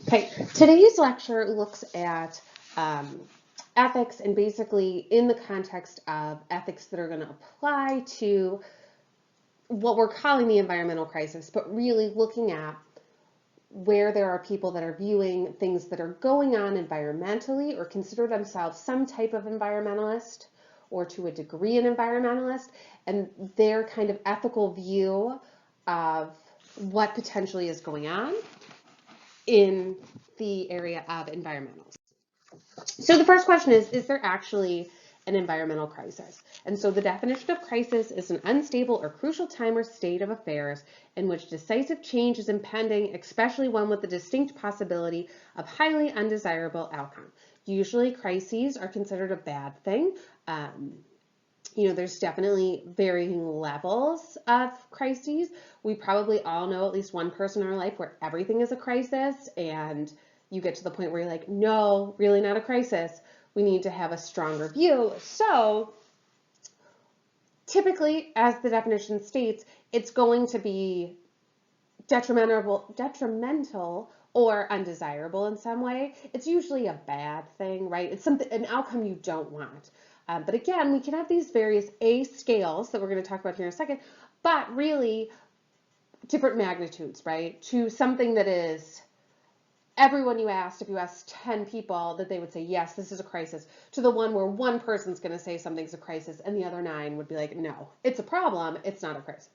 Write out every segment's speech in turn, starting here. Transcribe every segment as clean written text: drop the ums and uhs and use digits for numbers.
Okay, today's lecture looks at um, ethics and basically in the context of ethics that are going to apply to what we're calling the environmental crisis, but really looking at where there are people that are viewing things that are going on environmentally or consider themselves some type of environmentalist or to a degree an environmentalist, and their kind of ethical view of what potentially is going on in the area of environmentals. So the first question is there actually an environmental crisis? And so the definition of crisis is an unstable or crucial time or state of affairs in which decisive change is impending, especially one with the distinct possibility of highly undesirable outcome. Usually crises are considered a bad thing. There's definitely varying levels of crises. We probably all know at least one person in our life where everything is a crisis, and you get to the point where you're like, no, really not a crisis. We need to have a stronger view. So typically, as the definition states, it's going to be detrimental or undesirable in some way. It's usually a bad thing, right? It's an outcome you don't want. But again, we can have these various A scales that we're going to talk about here in a second, but really different magnitudes, right? To something that is everyone you asked, if you asked 10 people, that they would say, yes, this is a crisis, to the one where one person's going to say something's a crisis and the other 9 would be like, no, it's a problem, it's not a crisis.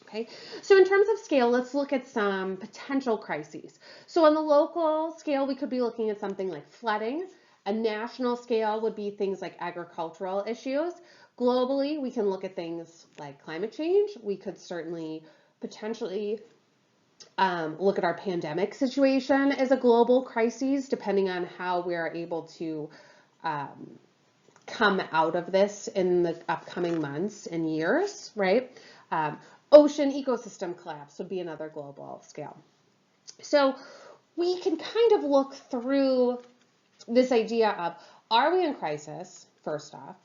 Okay, so in terms of scale, let's look at some potential crises. So on the local scale, we could be looking at something like flooding. A national scale would be things like agricultural issues. Globally, we can look at things like climate change. We could certainly potentially look at our pandemic situation as a global crisis, depending on how we are able to come out of this in the upcoming months and years, right? Ocean ecosystem collapse would be another global scale. So we can kind of look through this idea of, are we in crisis, first off?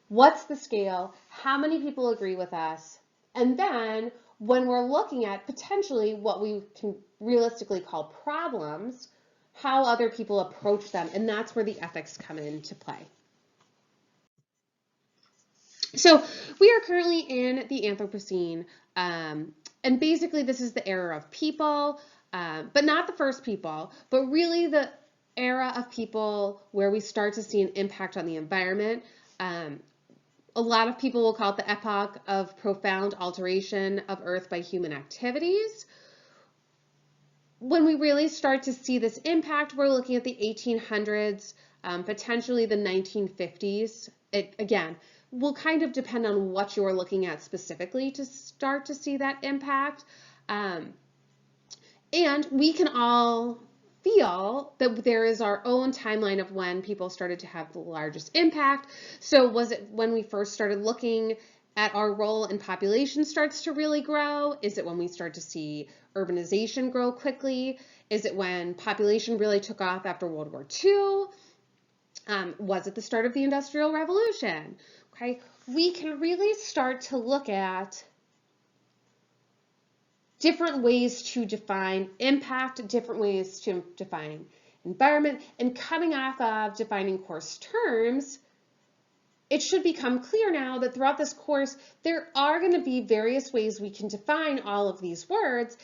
What's the scale? How many people agree with us? And then when we're looking at potentially what we can realistically call problems, how other people approach them. And that's where the ethics come into play. So we are currently in the Anthropocene, and basically this is the era of people, but not the first people, but really the era of people where we start to see an impact on the environment. A lot of people will call it the epoch of profound alteration of Earth by human activities. When we really start to see this impact, we're looking at the 1800s, potentially the 1950s. Again, will kind of depend on what you're looking at specifically to start to see that impact. And we can all feel that there is our own timeline of when people started to have the largest impact. So was it when we first started looking at our role in population starts to really grow? Is it when we start to see urbanization grow quickly? Is it when population really took off after World War II? Was it the start of the Industrial Revolution? Okay, we can really start to look at different ways to define impact, different ways to define environment, and coming off of defining course terms, it should become clear now that throughout this course, there are going to be various ways we can define all of these words,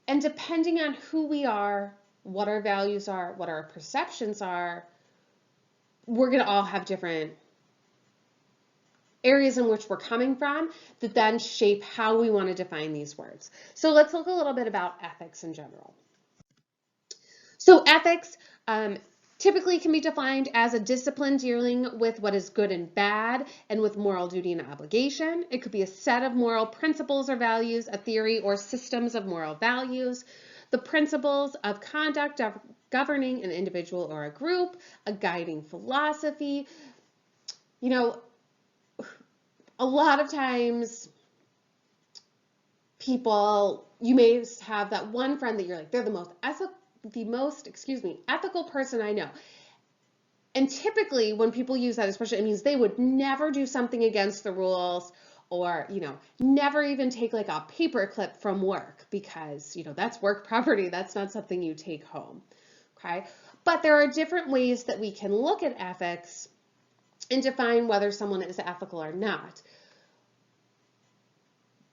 and depending on who we are, what our values are, what our perceptions are, we're going to all have different areas in which we're coming from that then shape how we want to define these words. So let's look a little bit about ethics in general. So ethics typically can be defined as a discipline dealing with what is good and bad and with moral duty and obligation. It could be a set of moral principles or values, a theory or systems of moral values, the principles of conduct governing an individual or a group, a guiding philosophy. You know, a lot of times people, you may have that one friend that you're like, they're the most ethical person I know. And typically when people use that expression, it means they would never do something against the rules, or, never even take like a paper clip from work because, that's work property. That's not something you take home. Okay. But there are different ways that we can look at ethics and define whether someone is ethical or not.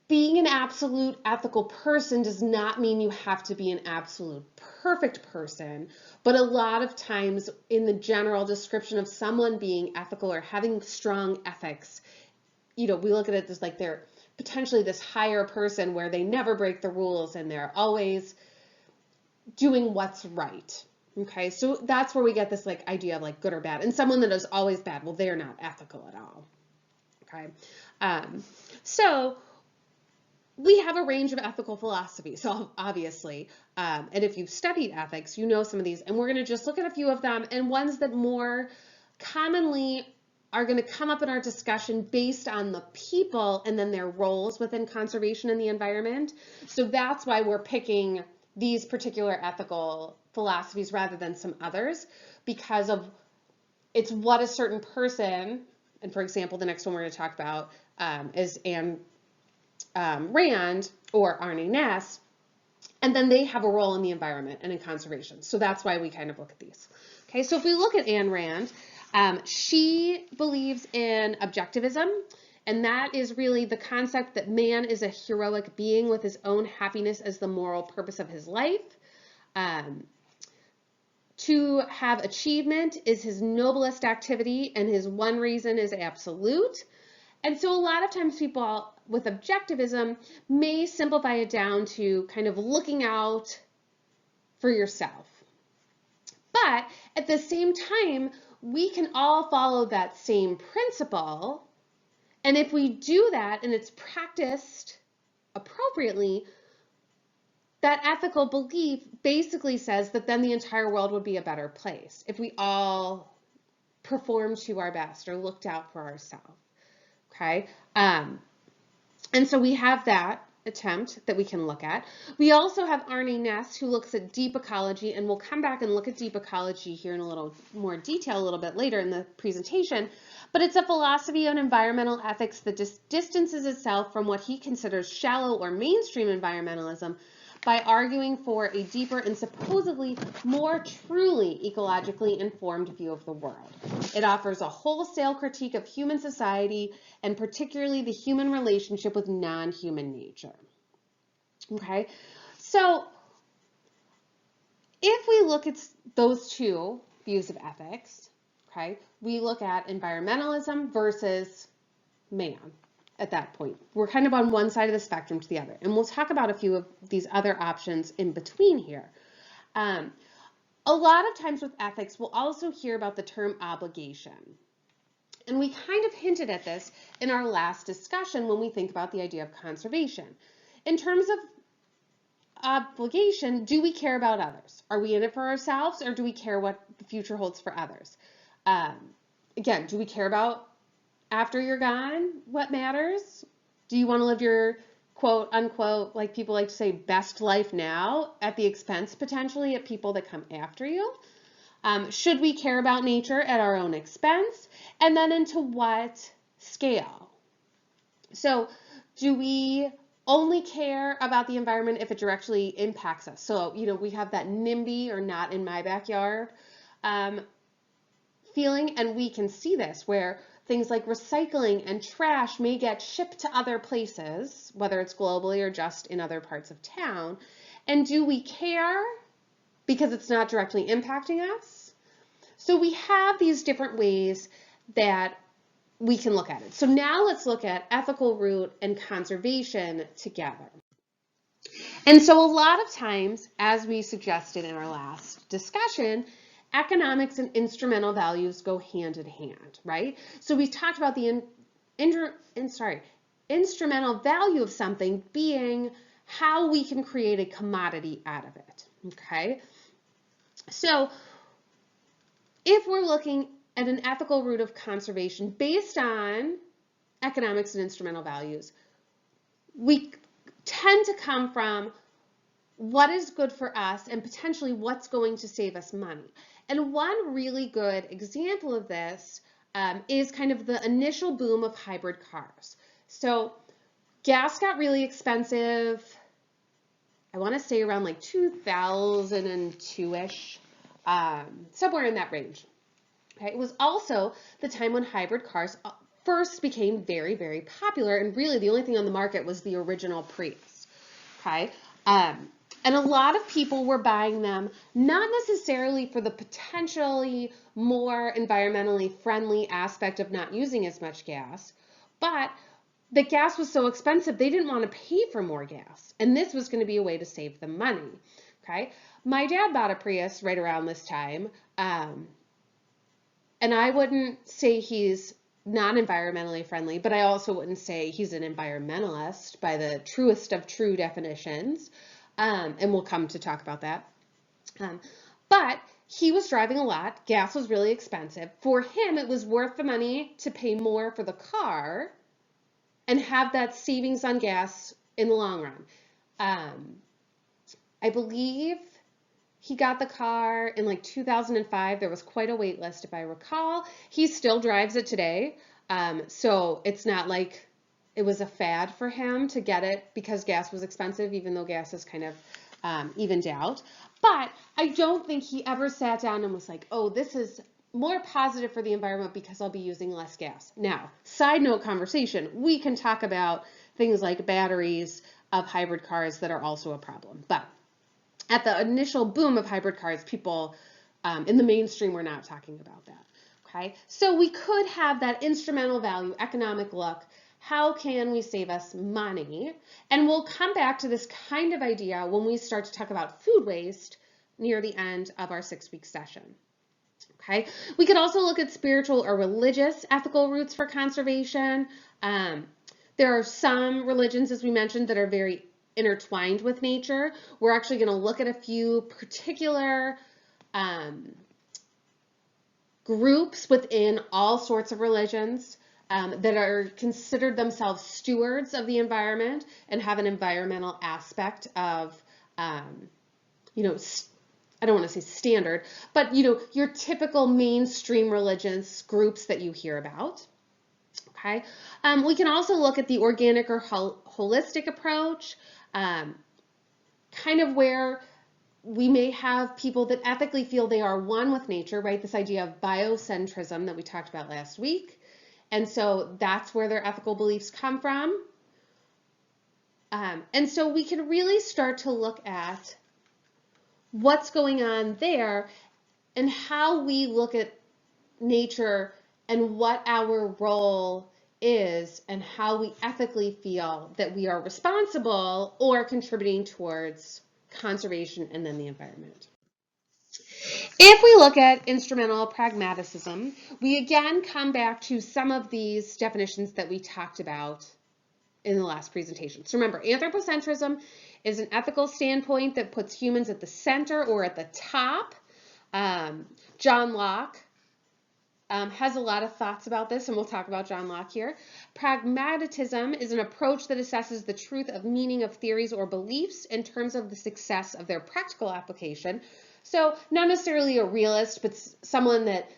Being an absolute ethical person does not mean you have to be an absolute perfect person, but a lot of times in the general description of someone being ethical or having strong ethics, we look at it as like they're potentially this higher person where they never break the rules and they're always doing what's right. Okay, so that's where we get this like idea of like good or bad. And someone that is always bad, well, they're not ethical at all. Okay, so we have a range of ethical philosophies, so obviously, and if you've studied ethics, you know some of these, and we're going to just look at a few of them and ones that more commonly are going to come up in our discussion based on the people and then their roles within conservation and the environment. So that's why we're picking these particular ethical philosophies rather than some others, because of it's what a certain person, and for example, the next one we're going to talk about is Ayn Rand or Arne Naess, and then they have a role in the environment and in conservation. So that's why we kind of look at these. Okay, so if we look at Ayn Rand, she believes in objectivism, and that is really the concept that man is a heroic being with his own happiness as the moral purpose of his life. To have achievement is his noblest activity, and his one reason is absolute. And so a lot of times people with objectivism may simplify it down to kind of looking out for yourself. But at the same time, we can all follow that same principle. And if we do that and it's practiced appropriately, that ethical belief basically says that then the entire world would be a better place if we all performed to our best or looked out for ourselves. Okay, and so we have that attempt that we can look at. We also have Arne Naess, who looks at deep ecology, and we'll come back and look at deep ecology here in a little more detail a little bit later in the presentation. But it's a philosophy on environmental ethics that distances itself from what he considers shallow or mainstream environmentalism by arguing for a deeper and supposedly more truly ecologically informed view of the world. It offers a wholesale critique of human society and particularly the human relationship with non-human nature. Okay, so if we look at those two views of ethics, okay, we look at environmentalism versus man. At that point, we're kind of on one side of the spectrum to the other, and we'll talk about a few of these other options in between here. A lot of times with ethics, we'll also hear about the term obligation, and we kind of hinted at this in our last discussion when we think about the idea of conservation. In terms of obligation, do we care about others? Are we in it for ourselves, or do we care what the future holds for others? Again, do we care about after you're gone, what matters? Do you want to live your quote unquote, like people like to say, best life now at the expense potentially of people that come after you? Should we care about nature at our own expense? And then into what scale? So do we only care about the environment if it directly impacts us? So, we have that NIMBY or not in my backyard feeling, and we can see this where things like recycling and trash may get shipped to other places, whether it's globally or just in other parts of town. And do we care because it's not directly impacting us? So we have these different ways that we can look at it. So now let's look at ethical root and conservation together. And so a lot of times, as we suggested in our last discussion, economics and instrumental values go hand in hand, right? So we talked about the instrumental value of something being how we can create a commodity out of it, okay? So if we're looking at an ethical root of conservation based on economics and instrumental values, we tend to come from what is good for us and potentially what's going to save us money. And one really good example of this is kind of the initial boom of hybrid cars. So gas got really expensive, I want to say around like 2002-ish, somewhere in that range. Okay. It was also the time when hybrid cars first became very, very popular, and really the only thing on the market was the original Prius. Okay. And a lot of people were buying them not necessarily for the potentially more environmentally friendly aspect of not using as much gas, but the gas was so expensive they didn't want to pay for more gas, and this was going to be a way to save them money. Okay. My dad bought a Prius right around this time, and I wouldn't say he's non-environmentally friendly, but I also wouldn't say he's an environmentalist by the truest of true definitions. And we'll come to talk about that. But he was driving a lot. Gas was really expensive. For him, it was worth the money to pay more for the car and have that savings on gas in the long run. I believe he got the car in like 2005. There was quite a wait list, if I recall. He still drives it today. So it's not like it was a fad for him to get it because gas was expensive, even though gas is kind of evened out. But I don't think he ever sat down and was like, oh, this is more positive for the environment because I'll be using less gas. Now, side note conversation, we can talk about things like batteries of hybrid cars that are also a problem. But at the initial boom of hybrid cars, people in the mainstream were not talking about that. Okay, so we could have that instrumental value economic look. How can we save us money? And we'll come back to this kind of idea when we start to talk about food waste near the end of our 6-week session. Okay, we could also look at spiritual or religious ethical roots for conservation. There are some religions, as we mentioned, that are very intertwined with nature. We're actually going to look at a few particular groups within all sorts of religions that are considered themselves stewards of the environment and have an environmental aspect of, you know, I don't want to say standard, but, you know, your typical mainstream religious groups that you hear about. Okay. We can also look at the organic or holistic approach, kind of where we may have people that ethically feel they are one with nature, right? This idea of biocentrism that we talked about last week. And so that's where their ethical beliefs come from. And so we can really start to look at what's going on there and how we look at nature and what our role is and how we ethically feel that we are responsible or contributing towards conservation and then the environment. If we look at instrumental pragmatism, we again come back to some of these definitions that we talked about in the last presentation. So remember, anthropocentrism is an ethical standpoint that puts humans at the center or at the top. John Locke has a lot of thoughts about this, and we'll talk about John Locke here. Pragmatism is an approach that assesses the truth of meaning of theories or beliefs in terms of the success of their practical application. So not necessarily a realist, but someone that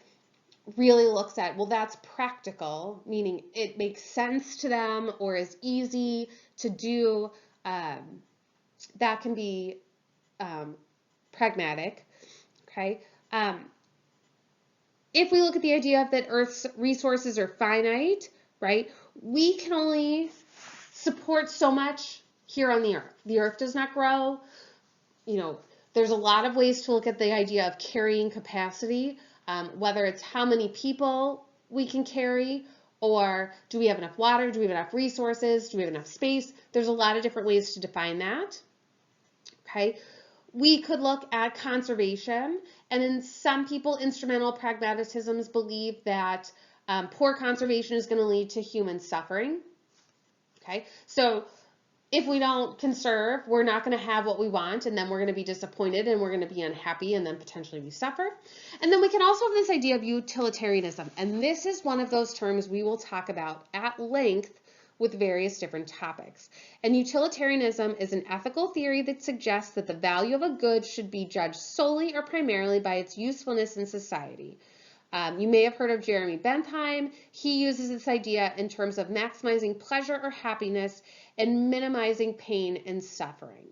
really looks at, well, that's practical, meaning it makes sense to them or is easy to do. That can be pragmatic, okay? If we look at the idea of that Earth's resources are finite, right, we can only support so much here on the Earth. The Earth does not grow. You know, there's a lot of ways to look at the idea of carrying capacity, whether it's how many people we can carry, or do we have enough water, do we have enough resources, do we have enough space? There's a lot of different ways to define that, okay? We could look at conservation, and in some people, instrumental pragmatisms believe that poor conservation is going to lead to human suffering. Okay, so if we don't conserve, we're not going to have what we want, and then we're going to be disappointed, and we're going to be unhappy, and then potentially we suffer. And then we can also have this idea of utilitarianism, and this is one of those terms we will talk about at length with various different topics. And utilitarianism is an ethical theory that suggests that the value of a good should be judged solely or primarily by its usefulness in society. You may have heard of Jeremy Bentham. He uses this idea in terms of maximizing pleasure or happiness and minimizing pain and suffering.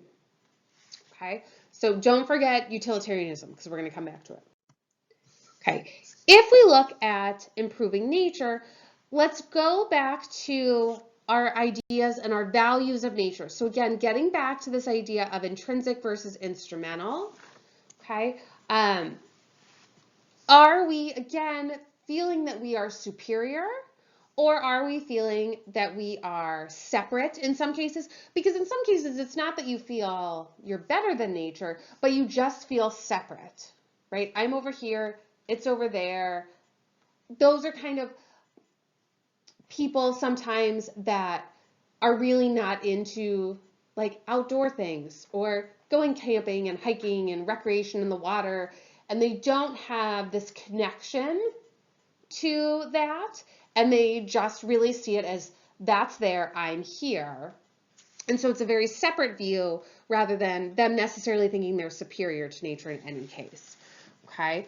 Okay, so don't forget utilitarianism because we're going to come back to it. Okay, if we look at improving nature, let's go back to our ideas and our values of nature. So again, getting back to this idea of intrinsic versus instrumental, okay? Are we, again, feeling that we are superior, or are we feeling that we are separate in some cases? Because in some cases, it's not that you feel you're better than nature, but you just feel separate, right? I'm over here, it's over there. Those are kind of people sometimes that are really not into like outdoor things or going camping and hiking and recreation in the water, and they don't have this connection to that, and they just really see it as that's there, I'm here. And so it's a very separate view rather than them necessarily thinking they're superior to nature in any case. Okay.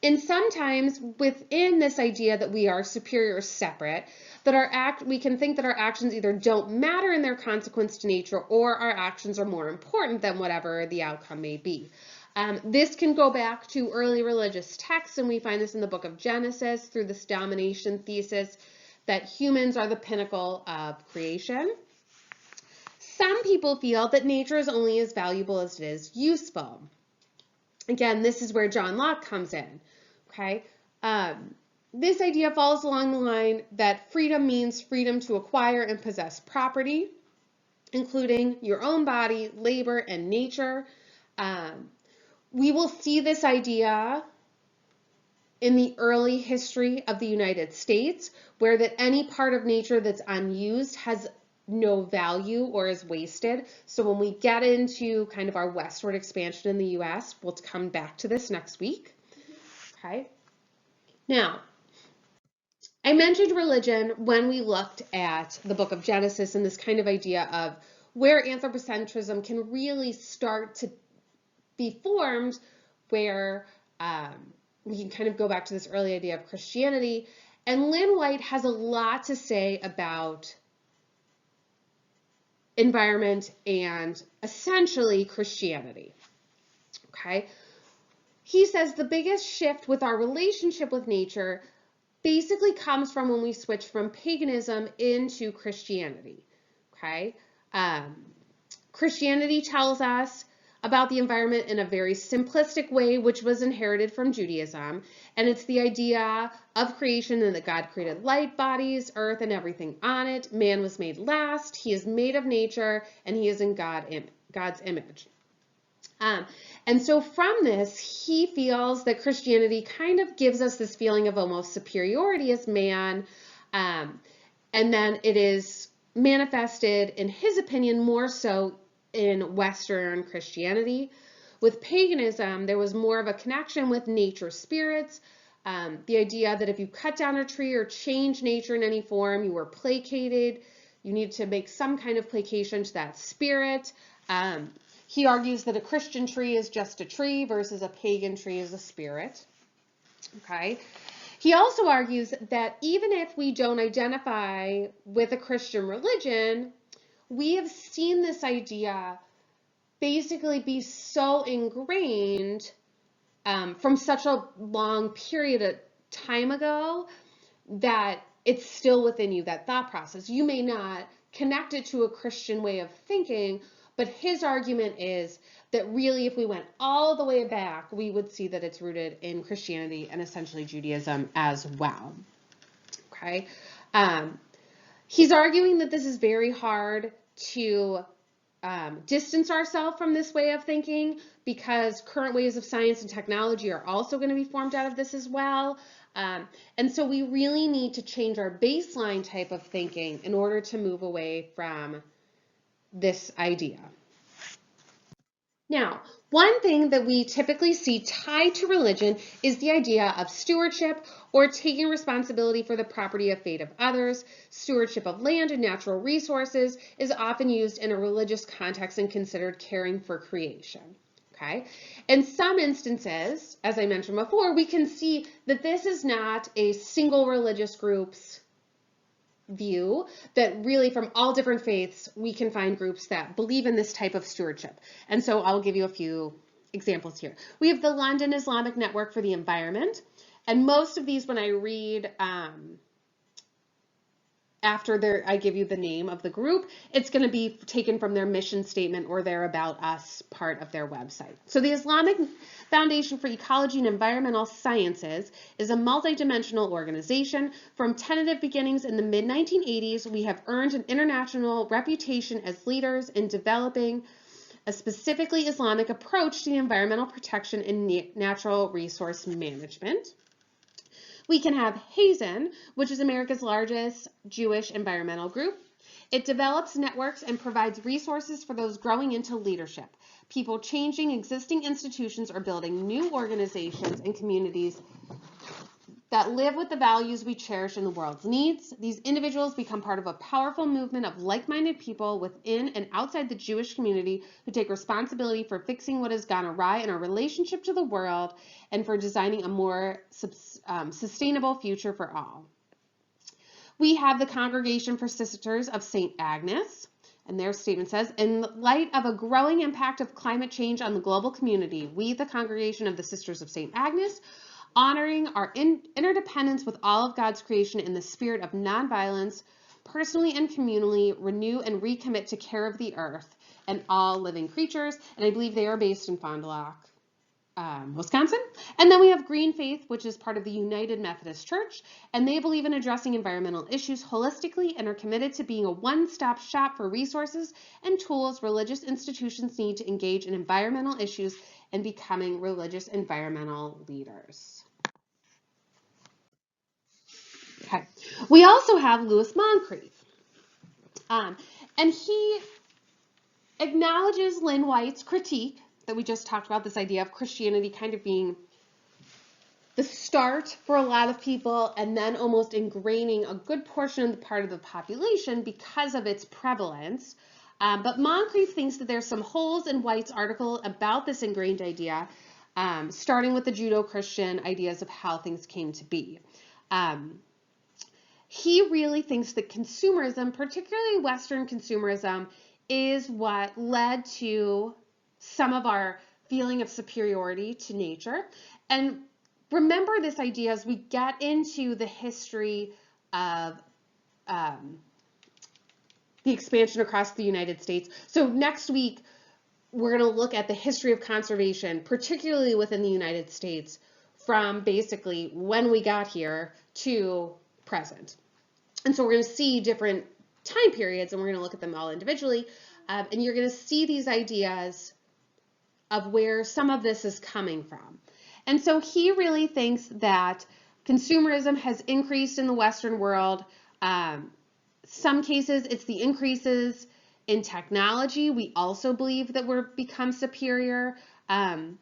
And sometimes within this idea that we are superior or separate, that we can think that our actions either don't matter in their consequence to nature, or our actions are more important than whatever the outcome may be. This can go back to early religious texts, and we find this in the book of Genesis through this domination thesis that humans are the pinnacle of creation. Some people feel that nature is only as valuable as it is useful. Again, this is where John Locke comes in. Okay, this idea falls along the line that freedom means freedom to acquire and possess property, including your own body, labor, and nature. We will see this idea in the early history of the United States, where that any part of nature that's unused has no value or is wasted. So when we get into kind of our westward expansion in the US, we'll come back to this next week. Okay. Now, I mentioned religion when we looked at the book of Genesis and this kind of idea of where anthropocentrism can really start to be formed, where we can kind of go back to this early idea of Christianity. And Lynn White has a lot to say about environment and essentially Christianity. Okay. He says the biggest shift with our relationship with nature basically comes from when we switch from paganism into Christianity. Okay. Christianity tells us about the environment in a very simplistic way, which was inherited from Judaism. And it's the idea of creation and that God created light, bodies, earth, and everything on it. Man was made last. He is made of nature, and he is in God's image. And so from this, he feels that Christianity kind of gives us this feeling of almost superiority as man. And then it is manifested, in his opinion, more so in Western Christianity. With paganism, there was more of a connection with nature spirits. The idea that if you cut down a tree or change nature in any form, you were placated. You need to make some kind of placation to that spirit. He argues that a Christian tree is just a tree versus a pagan tree is a spirit. Okay. He also argues that even if we don't identify with a Christian religion, we have seen this idea basically be so ingrained from such a long period of time ago that it's still within you, that thought process. You may not connect it to a Christian way of thinking, but his argument is that really if we went all the way back, we would see that it's rooted in Christianity and essentially Judaism as well. Okay. He's arguing that this is very hard to distance ourselves from this way of thinking because current ways of science and technology are also going to be formed out of this as well. And so we really need to change our baseline type of thinking in order to move away from this idea. Now, one thing that we typically see tied to religion is the idea of stewardship or taking responsibility for the property of fate of others. Stewardship of land and natural resources is often used in a religious context and considered caring for creation. Okay. In some instances, as I mentioned before, we can see that this is not a single religious group's view, that really from all different faiths, we can find groups that believe in this type of stewardship. And so I'll give you a few examples here. We have the London Islamic Network for the Environment. And most of these, when I read after I give you the name of the group, it's going to be taken from their mission statement or their About Us part of their website. So the Islamic Foundation for Ecology and Environmental Sciences is a multidimensional organization. From tentative beginnings in the mid-1980s, we have earned an international reputation as leaders in developing a specifically Islamic approach to the environmental protection and natural resource management. We can have Hazen, which is America's largest Jewish environmental group. It develops networks and provides resources for those growing into leadership, people changing existing institutions or building new organizations and communities that live with the values we cherish in the world's needs. These individuals become part of a powerful movement of like-minded people within and outside the Jewish community who take responsibility for fixing what has gone awry in our relationship to the world and for designing a more sustainable future for all. We have the Congregation for Sisters of St. Agnes, and their statement says, in light of a growing impact of climate change on the global community, we, the Congregation of the Sisters of St. Agnes, honoring our interdependence with all of God's creation in the spirit of nonviolence, personally and communally renew and recommit to care of the earth and all living creatures. And I believe they are based in Fond du Lac, Wisconsin. And then we have Green Faith, which is part of the United Methodist Church, and they believe in addressing environmental issues holistically and are committed to being a one-stop shop for resources and tools religious institutions need to engage in environmental issues and becoming religious environmental leaders. Okay. We also have Louis Moncrief, and he acknowledges Lynn White's critique that we just talked about, this idea of Christianity kind of being the start for a lot of people and then almost ingraining a good portion of the part of the population because of its prevalence. But Moncrief thinks that there's some holes in White's article about this ingrained idea, starting with the Judeo-Christian ideas of how things came to be. He really thinks that consumerism, particularly Western consumerism, is what led to some of our feeling of superiority to nature. And remember this idea as we get into the history of the expansion across the United States. So next week, we're going to look at the history of conservation, particularly within the United States, from basically when we got here to present. And so we're going to see different time periods and we're going to look at them all individually. And you're going to see these ideas of where some of this is coming from. And so he really thinks that consumerism has increased in the Western world. Some cases it's the increases in technology. We also believe that we're become superior. And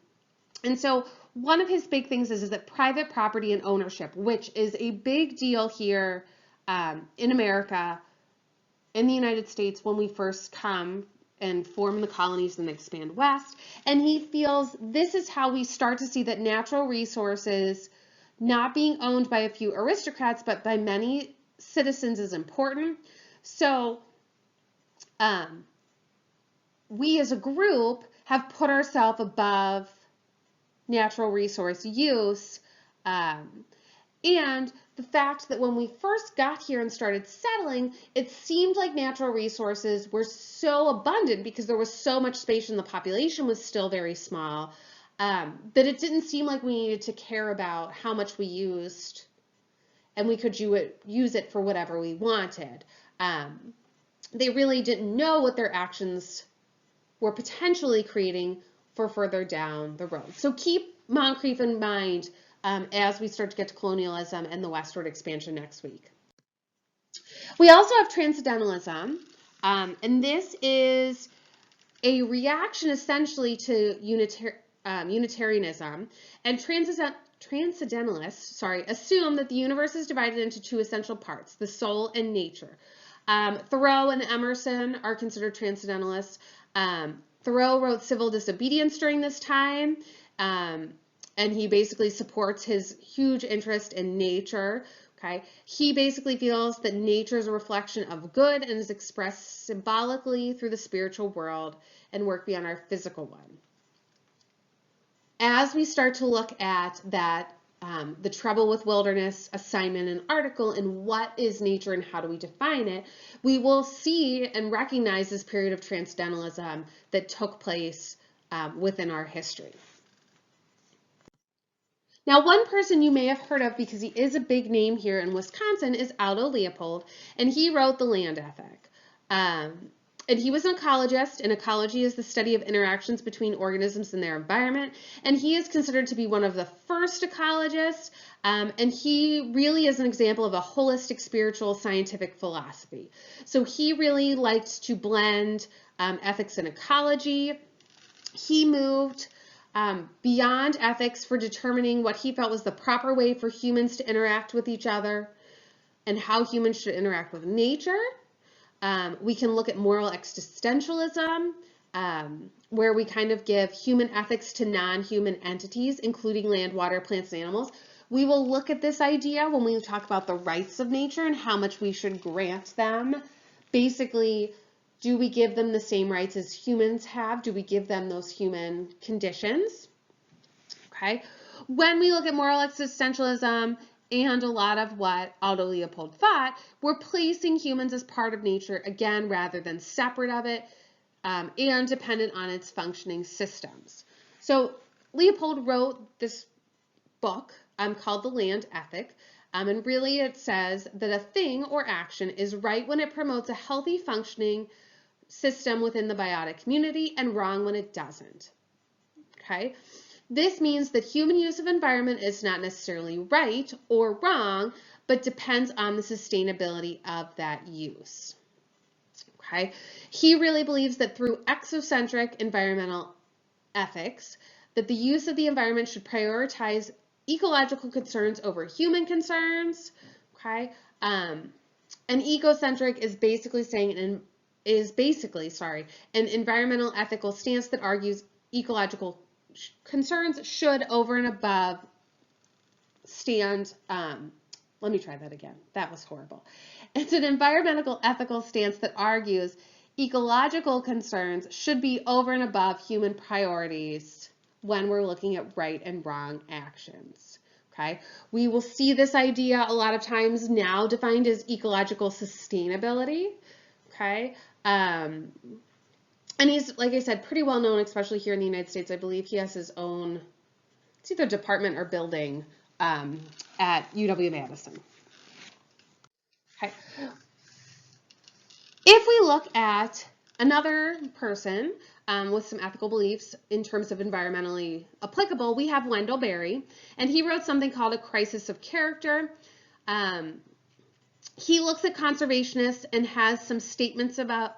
so one of his big things is that private property and ownership, which is a big deal here in America, in the United States, when we first come and form the colonies and expand west. And he feels this is how we start to see that natural resources not being owned by a few aristocrats, but by many citizens is important. So we as a group have put ourselves above natural resource use. And the fact that when we first got here and started settling, it seemed like natural resources were so abundant because there was so much space and the population was still very small, that it didn't seem like we needed to care about how much we used and we could use it for whatever we wanted. They really didn't know what their actions were potentially creating for further down the road. So keep Moncrief in mind as we start to get to colonialism and the westward expansion next week. We also have transcendentalism, and this is a reaction essentially to Unitarianism, and transcendentalists, assume that the universe is divided into two essential parts, the soul and nature. Thoreau and Emerson are considered transcendentalists. Thoreau wrote Civil Disobedience during this time, and he basically supports his huge interest in nature. Okay, he basically feels that nature is a reflection of good and is expressed symbolically through the spiritual world and work beyond our physical one. As we start to look at that, the trouble with wilderness assignment and article and what is nature and how do we define it, we will see and recognize this period of transcendentalism that took place within our history. Now, one person you may have heard of because he is a big name here in Wisconsin is Aldo Leopold, and he wrote The Land Ethic. And he was an ecologist, and ecology is the study of interactions between organisms and their environment, and he is considered to be one of the first ecologists, and he really is an example of a holistic spiritual scientific philosophy. So he really liked to blend ethics and ecology. He moved beyond ethics for determining what he felt was the proper way for humans to interact with each other and how humans should interact with nature. We can look at moral existentialism, where we kind of give human ethics to non-human entities, including land, water, plants, and animals. We will look at this idea when we talk about the rights of nature and how much we should grant them. Basically, do we give them the same rights as humans have? Do we give them those human conditions? Okay. When we look at moral existentialism and a lot of what Aldo Leopold thought, we're placing humans as part of nature, again, rather than separate of it and dependent on its functioning systems. So Leopold wrote this book called The Land Ethic. And really it says that a thing or action is right when it promotes a healthy functioning system within the biotic community and wrong when it doesn't. Okay? This means that human use of environment is not necessarily right or wrong, but depends on the sustainability of that use. Okay? He really believes that through exocentric environmental ethics, that the use of the environment should prioritize ecological concerns over human concerns. Okay? And ecocentric is basically saying an environmental ethical stance that argues ecological concerns should over and above stand, let me try that again. That was horrible. It's an environmental ethical stance that argues ecological concerns should be over and above human priorities when we're looking at right and wrong actions. Okay, we will see this idea a lot of times now defined as ecological sustainability. Okay, and he's, like I said, pretty well known, especially here in the United States. I believe he has his own, it's either department or building at UW-Madison. Okay. If we look at another person with some ethical beliefs in terms of environmentally applicable, we have Wendell Berry, and he wrote something called A Crisis of Character. He looks at conservationists and has some statements about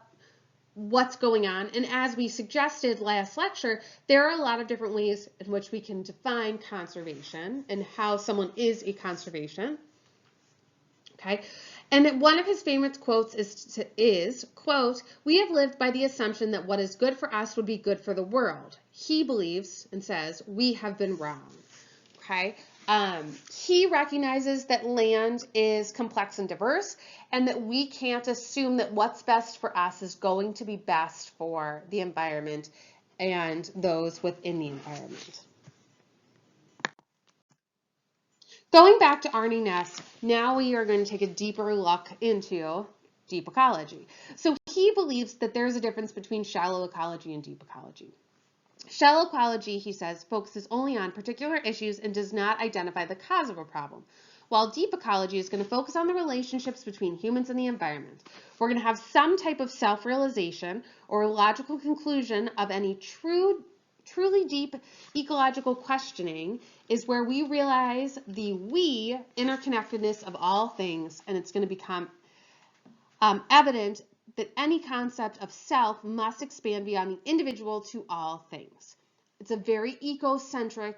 what's going on. And as we suggested last lecture, there are a lot of different ways in which we can define conservation and how someone is a conservation. Okay. And one of his favorite quotes is, quote, "We have lived by the assumption that what is good for us would be good for the world." He believes and says, we have been wrong. Okay. He recognizes that land is complex and diverse and that we can't assume that what's best for us is going to be best for the environment and those within the environment. Going back to Arne Naess, now we are going to take a deeper look into deep ecology. So he believes that there's a difference between shallow ecology and deep ecology. Shallow ecology, he says, focuses only on particular issues and does not identify the cause of a problem, while deep ecology is going to focus on the relationships between humans and the environment. We're going to have some type of self-realization or logical conclusion of any truly deep ecological questioning is where we realize the we interconnectedness of all things, and it's going to become evident that any concept of self must expand beyond the individual to all things. It's a very ecocentric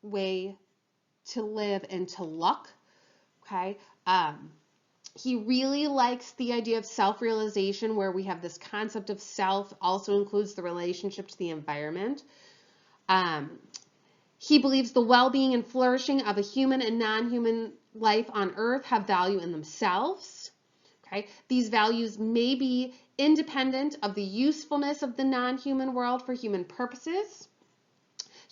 way to live and to look, okay? He really likes the idea of self-realization, where we have this concept of self also includes the relationship to the environment. He believes the well-being and flourishing of a human and non-human life on Earth have value in themselves. Okay? These values may be independent of the usefulness of the non-human world for human purposes.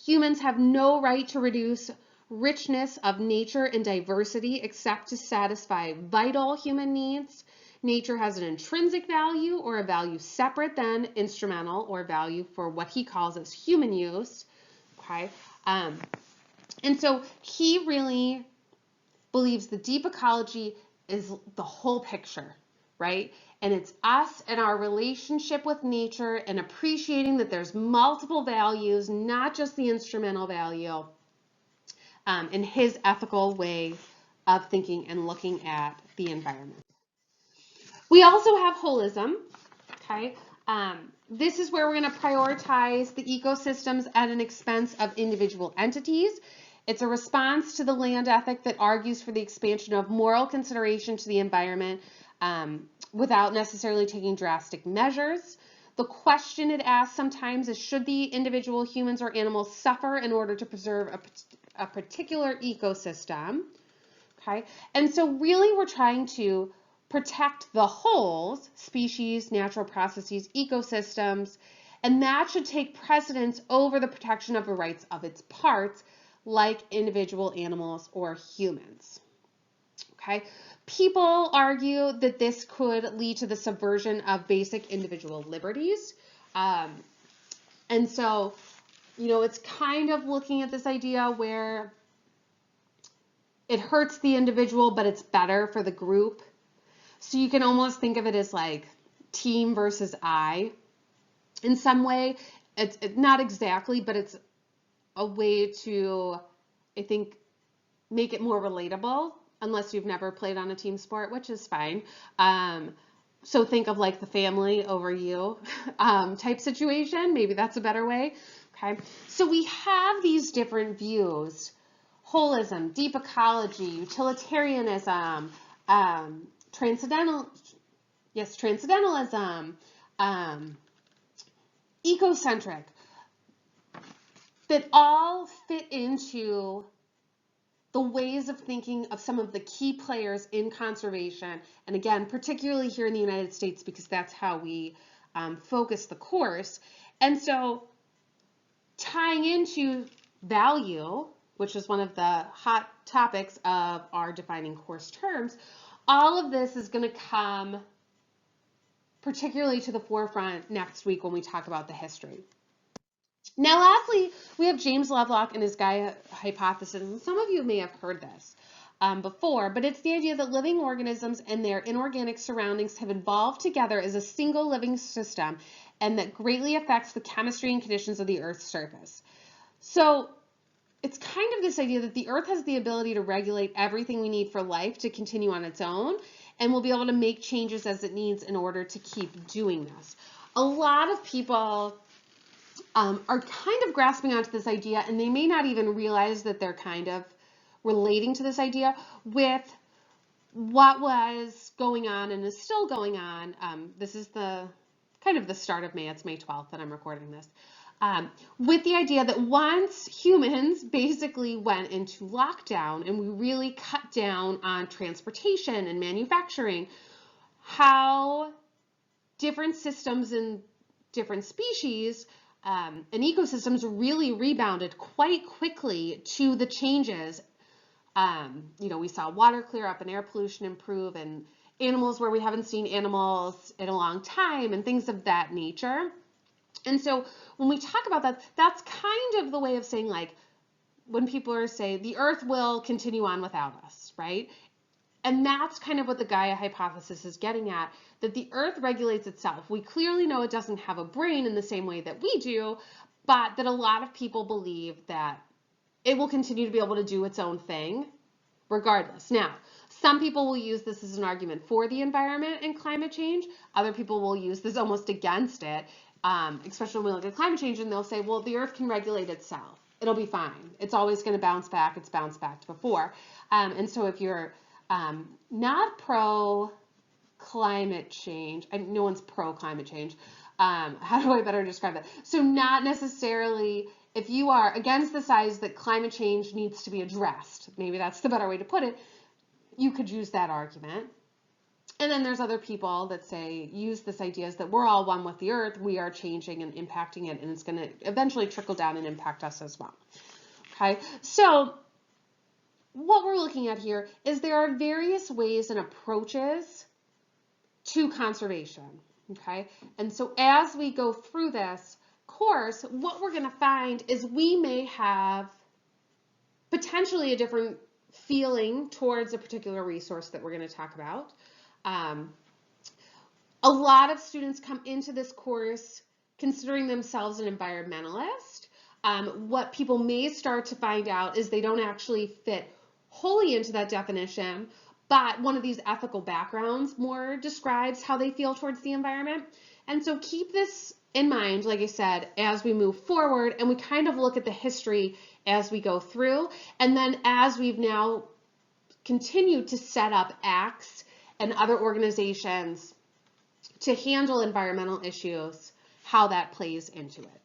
Humans have no right to reduce richness of nature and diversity except to satisfy vital human needs. Nature has an intrinsic value or a value separate than instrumental or value for what he calls as human use. Okay, and so he really believes the deep ecology is the whole picture, right? And it's us and our relationship with nature and appreciating that there's multiple values, not just the instrumental value, in his ethical way of thinking and looking at the environment. We also have holism, okay? This is where we're going to prioritize the ecosystems at an expense of individual entities. It's a response to the land ethic that argues for the expansion of moral consideration to the environment without necessarily taking drastic measures. The question it asks sometimes is, should the individual humans or animals suffer in order to preserve a particular ecosystem? Okay, and so really we're trying to protect the wholes, species, natural processes, ecosystems, and that should take precedence over the protection of the rights of its parts, like individual animals or humans. Okay, people argue that this could lead to the subversion of basic individual liberties. And so, you know, it's kind of looking at this idea where it hurts the individual, but it's better for the group. So you can almost think of it as like team versus I. In some way, it's not exactly, but it's a way to, I think, make it more relatable, unless you've never played on a team sport, which is fine. So think of like the family over you type situation. Maybe that's a better way. Okay. So we have these different views: holism, deep ecology, utilitarianism, transcendentalism, ecocentric, that all fit into the ways of thinking of some of the key players in conservation. And again, particularly here in the United States, because that's how we focus the course. And so tying into value, which is one of the hot topics of our defining course terms, all of this is going to come particularly to the forefront next week when we talk about the history. Now, lastly, we have James Lovelock and his Gaia hypothesis, and some of you may have heard this before, but it's the idea that living organisms and their inorganic surroundings have evolved together as a single living system, and that greatly affects the chemistry and conditions of the Earth's surface. So it's kind of this idea that the Earth has the ability to regulate everything we need for life to continue on its own, and we'll be able to make changes as it needs in order to keep doing this. A lot of people are kind of grasping onto this idea, and they may not even realize that they're kind of relating to this idea with what was going on and is still going on. This is the kind of the start of May. It's May 12th that I'm recording this. With the idea that once humans basically went into lockdown and we really cut down on transportation and manufacturing, how different systems and different species and ecosystems really rebounded quite quickly to the changes. You know, we saw water clear up and air pollution improve, and animals where we haven't seen animals in a long time, and things of that nature. And so when we talk about that, that's kind of the way of saying, like, when people are saying the Earth will continue on without us, right? And that's kind of what the Gaia hypothesis is getting at, that the Earth regulates itself. We clearly know it doesn't have a brain in the same way that we do, but that a lot of people believe that it will continue to be able to do its own thing regardless. Now, some people will use this as an argument for the environment and climate change. Other people will use this almost against it, especially when we look at climate change, and they'll say, well, the Earth can regulate itself. It'll be fine. It's always going to bounce back. It's bounced back before. And so if you're not pro climate change. No one's pro climate change. How do I better describe that? So not necessarily, if you are against the size that climate change needs to be addressed, maybe that's the better way to put it, you could use that argument. And then there's other people that say, use this idea is that we're all one with the earth, we are changing and impacting it, and it's going to eventually trickle down and impact us as well. Okay, so what we're looking at here is there are various ways and approaches to conservation. Okay, and so as we go through this course, what we're going to find is we may have potentially a different feeling towards a particular resource that we're going to talk about. A lot of students come into this course considering themselves an environmentalist. What people may start to find out is they don't actually fit wholly into that definition, but one of these ethical backgrounds more describes how they feel towards the environment. And so keep this in mind, like I said, as we move forward and we kind of look at the history as we go through. And then as we've now continued to set up ACTS and other organizations to handle environmental issues, how that plays into it.